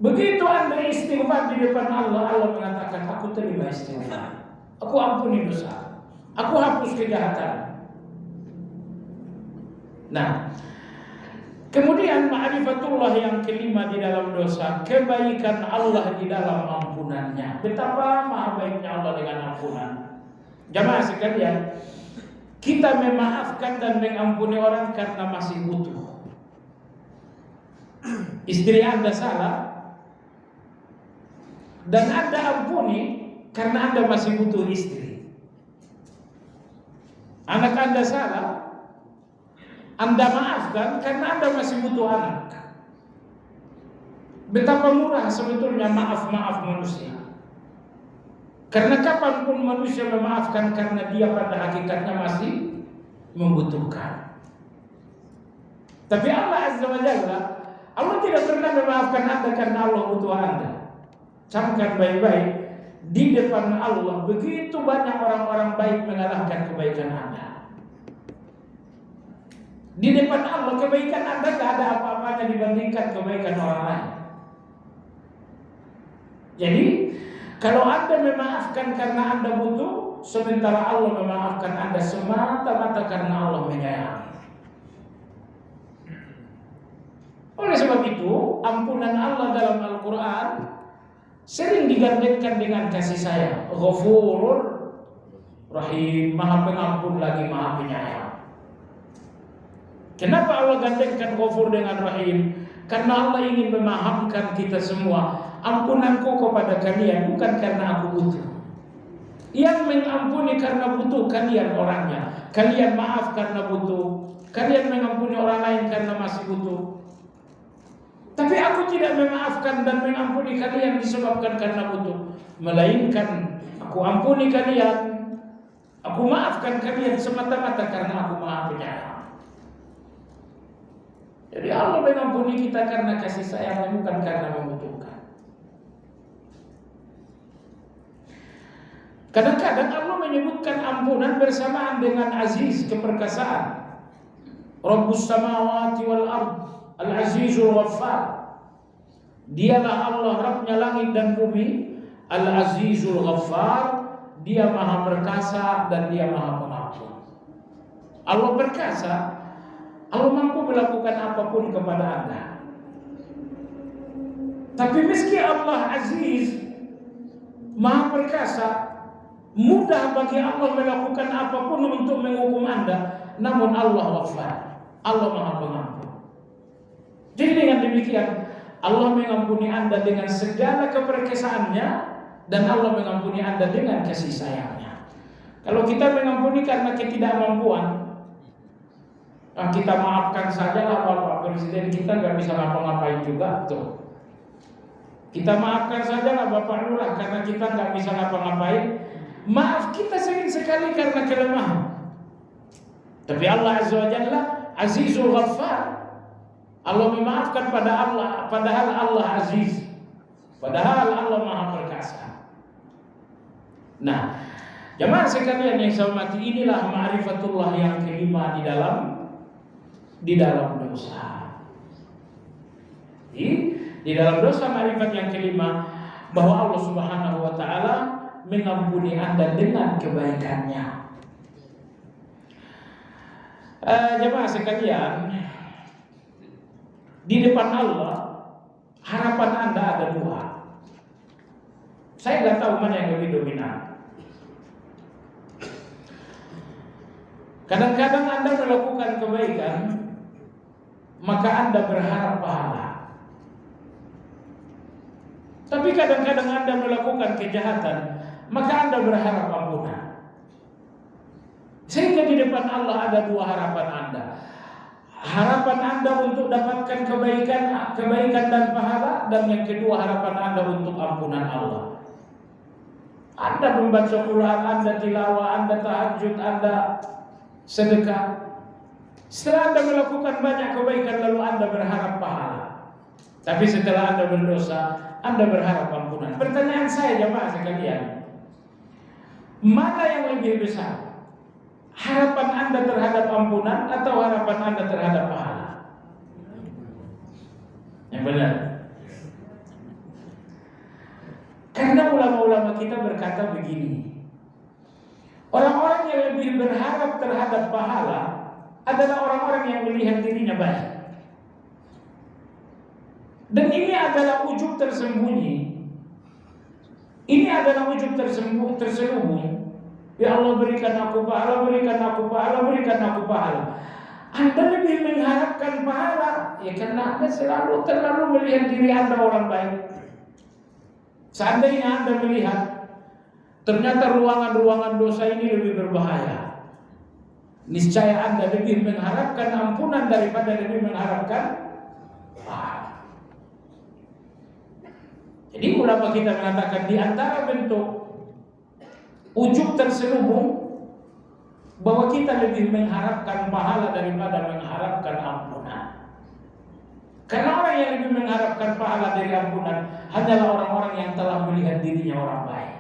Begitu Anda istighfar di depan Allah, Allah mengatakan aku terima istighfar, aku ampuni dosa, aku hapus kejahatan. Nah, kemudian ma'rifatullah yang kelima di dalam dosa, kebaikan Allah di dalam ampunannya. Betapa maha baiknya Allah dengan ampunan. Jamaah sekalian, kita memaafkan dan mengampuni orang karena masih butuh. Istri Anda salah dan Anda ampuni karena Anda masih butuh istri. Anak Anda salah, Anda maafkan karena Anda masih butuh anak. Betapa murah sebetulnya maaf-maaf manusia. Karena kapanpun manusia memaafkan karena dia pada hakikatnya masih membutuhkan. Tapi Allah Azza wa Jalla, Allah tidak pernah memaafkan Anda karena Allah butuh Anda. Camkan baik-baik, di depan Allah begitu banyak orang-orang baik mengalahkan kebaikan Anda. Di depan Allah kebaikan Anda tidak ada apa-apanya dibandingkan kebaikan orang lain. Jadi kalau Anda memaafkan karena Anda butuh, sementara Allah memaafkan Anda semata-mata karena Allah menyayangi. Oleh sebab itu, ampunan Allah dalam Al-Quran sering digandengkan dengan kasih sayang. Ghafurur Rahim, Maha Pengampun lagi Maha Penyayang. Kenapa Allah gandengkan Ghafur dengan Rahim? Karena Allah ingin memahamkan kita semua, ampunanku kepada kalian bukan karena aku butuh. Yang mengampuni karena butuh kalian orangnya. Kalian maaf karena butuh. Kalian mengampuni orang lain karena masih butuh. Tapi aku tidak memaafkan dan mengampuni kalian disebabkan karena butuh, melainkan aku ampuni kalian, aku maafkan kalian semata-mata karena aku Maha Penyayang. Jadi Allah mengampuni kita karena kasih sayang, bukan karena membutuhkan. Kadang-kadang Allah menyebutkan ampunan bersamaan dengan aziz, keperkasaan. Rabbus samawati wal ardh, Al-Azizul Ghaffar. Dialah Allah Rabbnya langit dan bumi, Al-Azizul Ghaffar. Dia maha perkasa dan dia maha pengampun. Allah perkasa, Allah mampu melakukan apapun kepada Anda. Tapi meski Allah Aziz, maha perkasa, mudah bagi Allah melakukan apapun untuk menghukum Anda, namun Allah Ghaffar, Allah maha pengampun. Jadi dengan demikian, Allah mengampuni Anda dengan segala keperkasaannya, dan Allah mengampuni Anda dengan kasih sayangnya. Kalau kita mengampuni karena ketidakmampuan, kita maafkan sajalah Bapak Presiden, kita nggak bisa ngapa-ngapain juga tuh. Kita maafkan sajalah Bapak Lurah karena kita nggak bisa ngapa-ngapain. Maaf kita sering sekali karena kelemahan. Tapi Allah Azza wa Jalla Azizul Ghaffar. Allah memaafkan pada Allah, padahal Allah Aziz, padahal Allah Maha Perkasa. Nah, jemaah sekalian yang saya hormati, inilah ma'rifatullah yang kelima di dalam dosa. Di dalam dosa ma'rifat yang kelima, bahwa Allah Subhanahu wa taala mengampuni Anda dengan kebaikannya. Jemaah sekalian, di depan Allah harapan Anda ada dua. Saya nggak tahu mana yang lebih dominan. Kadang-kadang Anda melakukan kebaikan, maka Anda berharap pahala. Tapi kadang-kadang Anda melakukan kejahatan, maka Anda berharap ampunan. Sehingga di depan Allah ada dua harapan Anda. Harapan Anda untuk dapatkan kebaikan dan pahala, dan yang kedua harapan Anda untuk ampunan Allah. Anda membaca Quran, Anda tilawah, Anda tahajud, Anda sedekah. Setelah Anda melakukan banyak kebaikan, lalu Anda berharap pahala. Tapi setelah Anda berdosa, Anda berharap ampunan. Pertanyaan saya jemaah sekalian, mana yang lebih besar? Harapan Anda terhadap ampunan atau harapan Anda terhadap pahala? Yang benar. Karena ulama-ulama kita berkata begini, orang-orang yang lebih berharap terhadap pahala adalah orang-orang yang melihat dirinya baik. Dan ini adalah ujub tersembunyi. Ini adalah ujub terselubung. Ya Allah, berikan aku pahala, berikan aku pahala, berikan aku pahala. Anda lebih mengharapkan pahala, ya karena Anda terlalu melihat diri Anda orang baik. Seandainya Anda melihat ternyata ruangan-ruangan dosa ini lebih berbahaya, niscaya Anda lebih mengharapkan ampunan daripada lebih mengharapkan pahala. Jadi ulama kita mengatakan di antara bentuk ujub terselubung bahwa kita lebih mengharapkan pahala daripada mengharapkan ampunan. Karena orang yang lebih mengharapkan pahala dari ampunan hanyalah orang-orang yang telah melihat dirinya orang baik.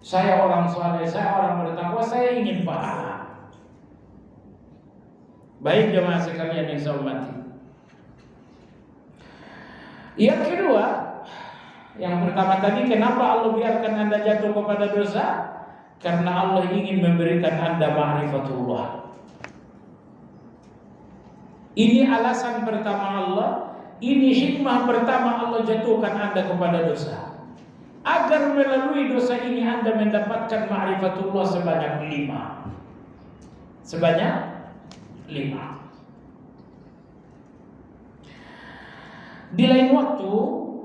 Saya orang saleh, saya orang bertakwa, saya ingin pahala. Baik jemaah sekalian yang saya hormati. Yang kedua, yang pertama tadi, kenapa Allah biarkan Anda jatuh kepada dosa? Karena Allah ingin memberikan Anda ma'rifatullah. Ini alasan pertama Allah, ini hikmah pertama Allah jatuhkan Anda kepada dosa, agar melalui dosa ini Anda mendapatkan ma'rifatullah sebanyak 5. Sebanyak 5. Di lain waktu,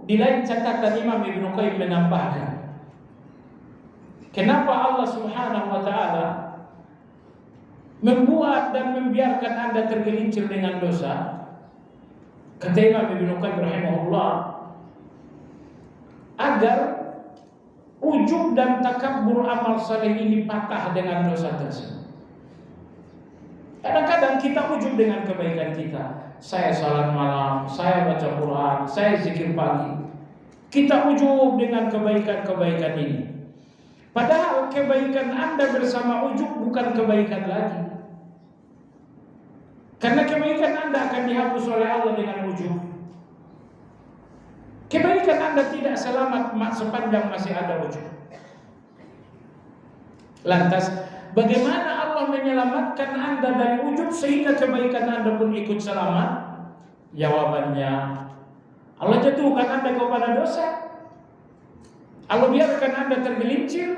di lain catatan, Imam Ibnu Qayyim menambahkan, kenapa Allah Subhanahu wa taala membuat dan membiarkan Anda tergelincir dengan dosa? Kata Imam Ibnu Qayyim rahimahullah, agar ujub dan takabur amal saleh ini patah dengan dosa tersebut. Kadang-kadang kita ujub dengan kebaikan kita. Saya salat malam, saya baca Quran, saya zikir pagi. Kita ujub dengan kebaikan-kebaikan ini. Padahal kebaikan Anda bersama ujub bukan kebaikan lagi. Karena kebaikan Anda akan dihapus oleh Allah dengan ujub. Kebaikan Anda tidak selamat sepanjang masih ada ujub. Lantas, bagaimana Allah menyelamatkan Anda dari ujub sehingga kebaikan Anda pun ikut selamat? Jawabannya, Allah jatuhkan Anda kepada dosa. Allah biarkan Anda tergelincir.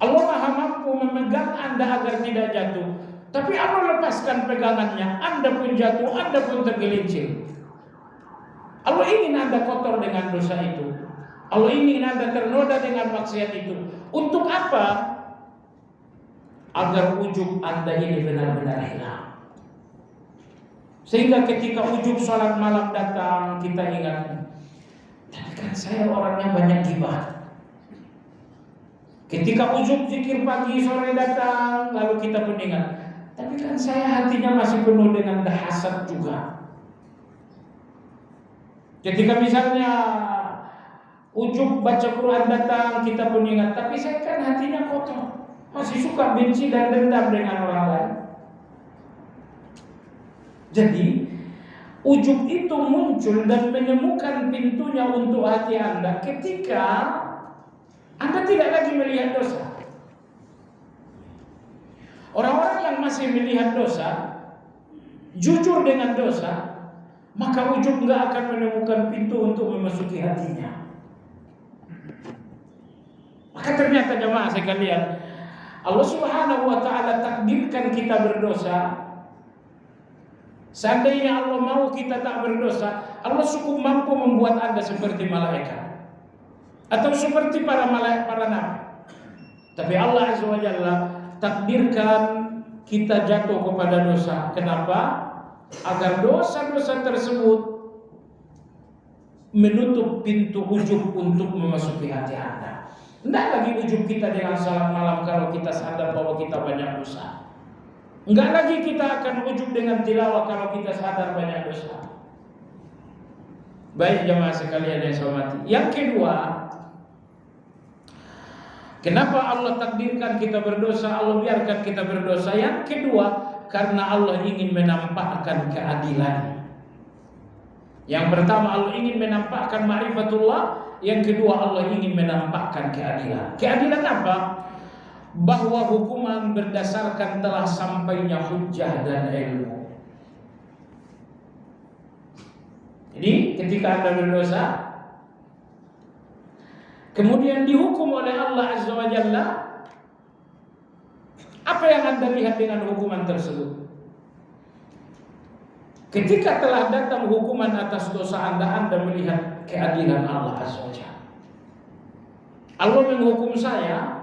Allah maha mampu memegang Anda agar tidak jatuh. Tapi Allah lepaskan pegangannya, Anda pun jatuh, Anda pun tergelincir. Allah ingin Anda kotor dengan dosa itu. Allah ingin Anda ternoda dengan maksiat itu. Untuk apa? Agar ujub Anda ini benar-benar hilang. Sehingga ketika ujub sholat malam datang, kita ingat, tapi kan saya orangnya banyak gibah. Ketika ujub zikir pagi sore datang, lalu kita pun ingat, tapi kan saya hatinya masih penuh dengan hasad juga. Ketika misalnya ujub baca Quran datang, kita pun ingat, tapi saya kan hatinya kotor, masih suka benci dan dendam dengan orang lain. Jadi ujub itu muncul dan menemukan pintunya untuk hati Anda ketika Anda tidak lagi melihat dosa. Orang-orang yang masih melihat dosa, jujur dengan dosa, maka ujub nggak akan menemukan pintu untuk memasuki hatinya. Maka ternyata jemaah sekalian, Allah Subhanahu wa Ta'ala takdirkan kita berdosa. Seandainya Allah mau kita tak berdosa, Allah cukup mampu membuat Anda seperti malaikat atau seperti para nabi. Tapi Allah Azza wa Jalla takdirkan kita jatuh kepada dosa. Kenapa? Agar dosa-dosa tersebut menutup pintu ujub untuk memasuki hati Anda. Tidak lagi ujub kita dengan salat malam kalau kita sadar bahwa kita banyak dosa. Enggak lagi kita akan ujub dengan tilawah kalau kita sadar banyak dosa. Baik jemaah sekalian yang saya hormati. Yang kedua, kenapa Allah takdirkan kita berdosa, Allah biarkan kita berdosa? Yang kedua, karena Allah ingin menampakkan keadilan. Yang pertama, Allah ingin menampakkan ma'rifatullah. Yang kedua, Allah ingin menampakkan keadilan. Keadilan apa? Bahwa hukuman berdasarkan telah sampainya hujjah dan ilmu. Jadi ketika Anda berdosa, kemudian dihukum oleh Allah Azza wa Jalla, apa yang Anda lihat dengan hukuman tersebut? Ketika telah datang hukuman atas dosa Anda melihat keadilan Allah Azza wa Jalla. Allah menghukum saya,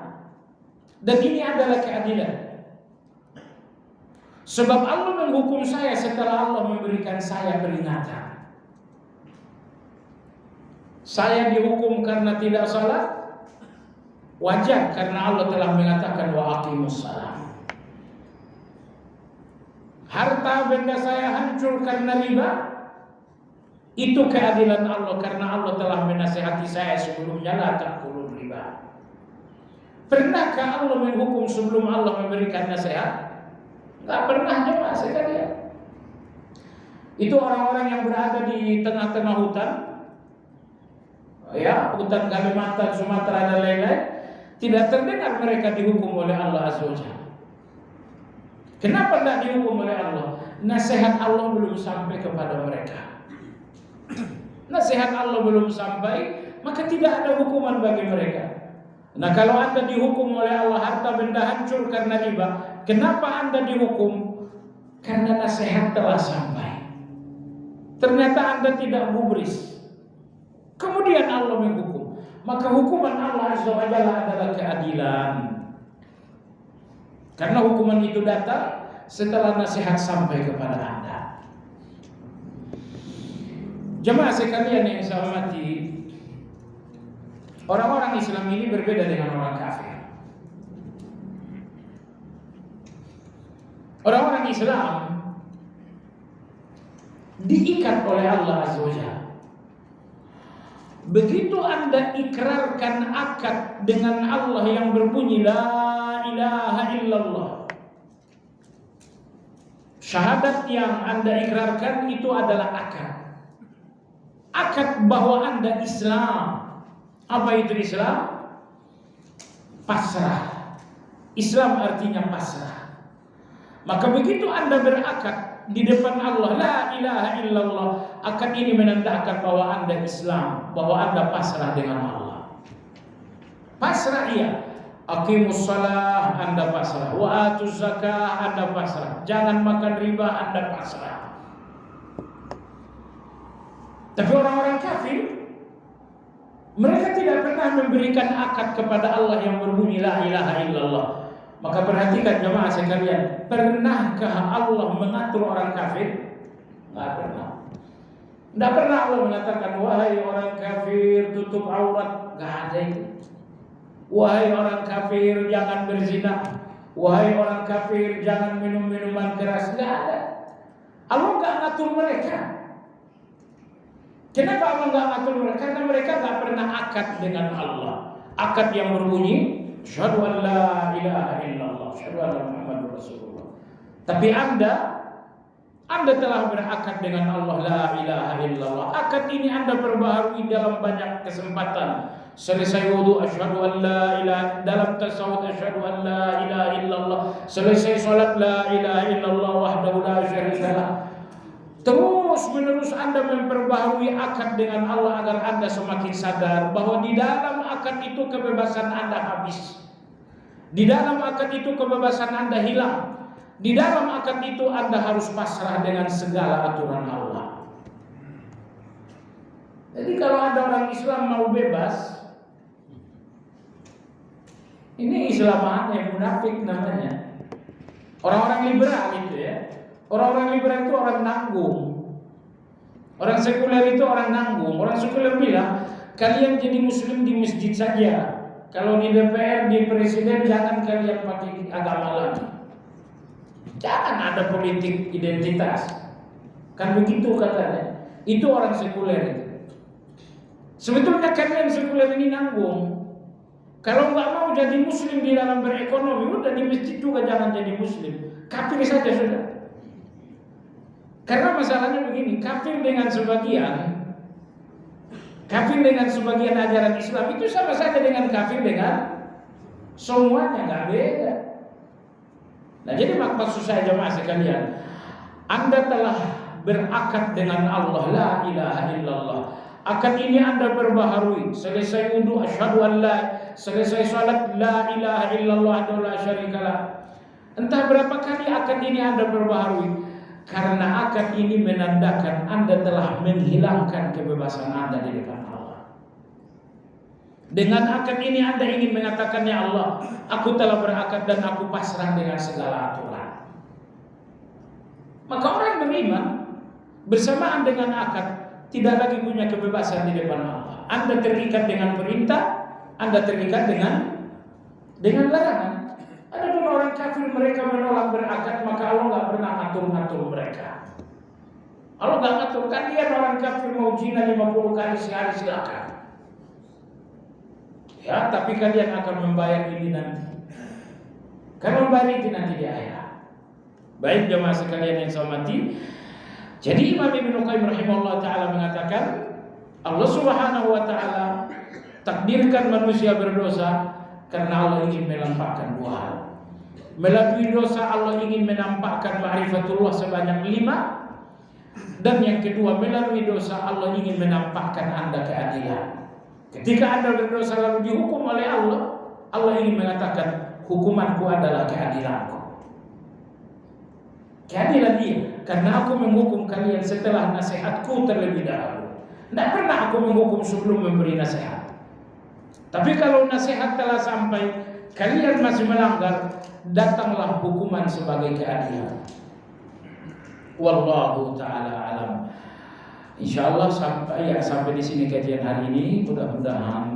dan ini adalah keadilan. Sebab Allah menghukum saya setelah Allah memberikan saya peringatan. Saya dihukum karena tidak salat, wajar karena Allah telah mengatakan wa aqimus salam. Harta benda saya hancur karena riba, itu keadilan Allah karena Allah telah menasihati saya sebelumnya la ta'kulur riba. Pernahkah Allah menghukum sebelum Allah memberikan nasihat? Tidak pernah jemaah sekalian. Itu orang-orang yang berada di tengah-tengah hutan, ya, hutan Kalimantan, Sumatera dan lain-lain, tidak terdengar mereka dihukum oleh Allah Azza wa Jalla. Kenapa tidak dihukum oleh Allah? Nasihat Allah belum sampai kepada mereka. Nasihat Allah belum sampai, maka tidak ada hukuman bagi mereka. Nah, kalau Anda dihukum oleh Allah harta benda hancur karena riba, kenapa Anda dihukum? Karena nasihat telah sampai. Ternyata Anda tidak gubris. Kemudian Allah menghukum. Maka hukuman Allah Azza wa Jalla adalah keadilan. Karena hukuman itu datang setelah nasihat sampai kepada Anda. Jemaah sekalian yang saya hormati, orang-orang Islam ini berbeda dengan orang kafir. Orang-orang Islam diikat oleh Allah Azza wa Jalla. Begitu Anda ikrarkan akad dengan Allah yang berbunyi la ilaha illallah, Syahadat yang Anda ikrarkan itu adalah akad. Akad bahwa Anda Islam. Apa itu Islam? Pasrah. Islam artinya pasrah. Maka begitu Anda berakad di depan Allah, la ilaha illallah, akad ini menandakan bahwa Anda Islam, bahwa Anda pasrah dengan Allah. Pasrah iya. Aqimus shalah, Anda pasrah. Wa atuz zakah, Anda pasrah. Jangan makan riba, Anda pasrah. Tapi orang-orang kafir, mereka tidak pernah memberikan akad kepada Allah yang berbunyi la ilaha illallah. Maka perhatikan jemaah sekalian, pernahkah Allah mengatur orang kafir? Tidak pernah. Tidak pernah Allah mengatakan, wahai orang kafir tutup aurat. Tidak ada itu. Wahai orang kafir jangan berzina. Wahai orang kafir jangan minum minuman keras. Tidak ada. Allah tidak ngatur mereka. Kenapa Allah tidak ngatur mereka? Karena mereka tidak pernah akad dengan Allah. Akad yang berbunyi asyhadu an la ilaha illallah, asyhadu anna Muhammadur Rasulullah. Tapi Anda telah berakad dengan Allah la ilaha illallah. Akad ini Anda perbaharui dalam banyak kesempatan. Selesai wudu asyhadu an la ilaha, dalam tasawuf asyhadu an la ilaha illallah, selesai salat la ilaha illallah wahdahu la syarikalah. Terus menerus Anda memperbaharui akad dengan Allah agar Anda semakin sadar bahwa di dalam akad itu kebebasan Anda habis. Di dalam akad itu kebebasan Anda hilang. Di dalam akad itu Anda harus pasrah dengan segala aturan Allah. Jadi kalau ada orang Islam mau bebas, ini Islam yang munafik namanya. Orang-orang liberal itu ya. Orang-orang liberal itu orang nanggung. Orang sekuler itu orang nanggung. Orang sekuler bilang, kalian jadi muslim di masjid saja. Kalau di DPR, di presiden, jangan kalian pakai agama lagi. Jangan ada politik identitas. Kan begitu katanya. Itu orang sekuler itu. Sebetulnya kalian sekuler ini nanggung. Kalau nggak mau jadi muslim di dalam berekonomi, udah di masjid juga jangan jadi muslim. Kafir saja sudah. Karena masalahnya begini, kafir dengan sebagian ajaran Islam itu sama saja dengan kafir dengan semuanya, nggak beda. Nah jadi maksud saya jemaah sekalian, Anda telah berakad dengan Allah la ilaha illallah. Akad ini Anda perbaharui. Selesai wudu asyhadu an la, selesai salat la ilaha illallah la syarikalah. Entah berapa kali akad ini Anda perbaharui. Karena akad ini menandakan Anda telah menghilangkan kebebasan Anda di depan Allah. Dengan akad ini Anda ingin mengatakan, ya Allah, aku telah berakad dan aku pasrah dengan segala aturan. Maka orang beriman bersamaan dengan akad tidak lagi punya kebebasan di depan Allah. Anda terikat dengan perintah, Anda terikat dengan larangan. Adapun orang kafir mereka menolak berakad, maka Allah nggak pernah ngatur-ngatur mereka. Allah nggak ngatur. Kalian orang kafir mau zina 50 kali sehari silakan. Ya, tapi kalian akan membayar ini nanti. Karena membayar itu nanti di akhirat. Baik jemaah sekalian yang saya hormati. Jadi Imam Ibnu Qayyim rahimahullah taala mengatakan, Allah Subhanahu wa taala takdirkan manusia berdosa karena Allah ingin menampakkan dua hal. Melalui dosa Allah ingin menampakkan ma'rifatullah sebanyak 5. Dan yang kedua, melalui dosa Allah ingin menampakkan Anda keadilan. Ketika Anda berdosa lalu dihukum oleh Allah, Allah ingin mengatakan hukumanku adalah keadilanku. Keadilan dia, karena aku menghukum kalian setelah nasihatku terlebih dahulu. Tidak pernah aku menghukum sebelum memberi nasihat. Tapi kalau nasihat telah sampai, kalian masih melanggar, datanglah hukuman sebagai keadilan. Wallahu ta'ala alam. Insyaallah sampai di sini kajian hari ini. Mudah-mudahan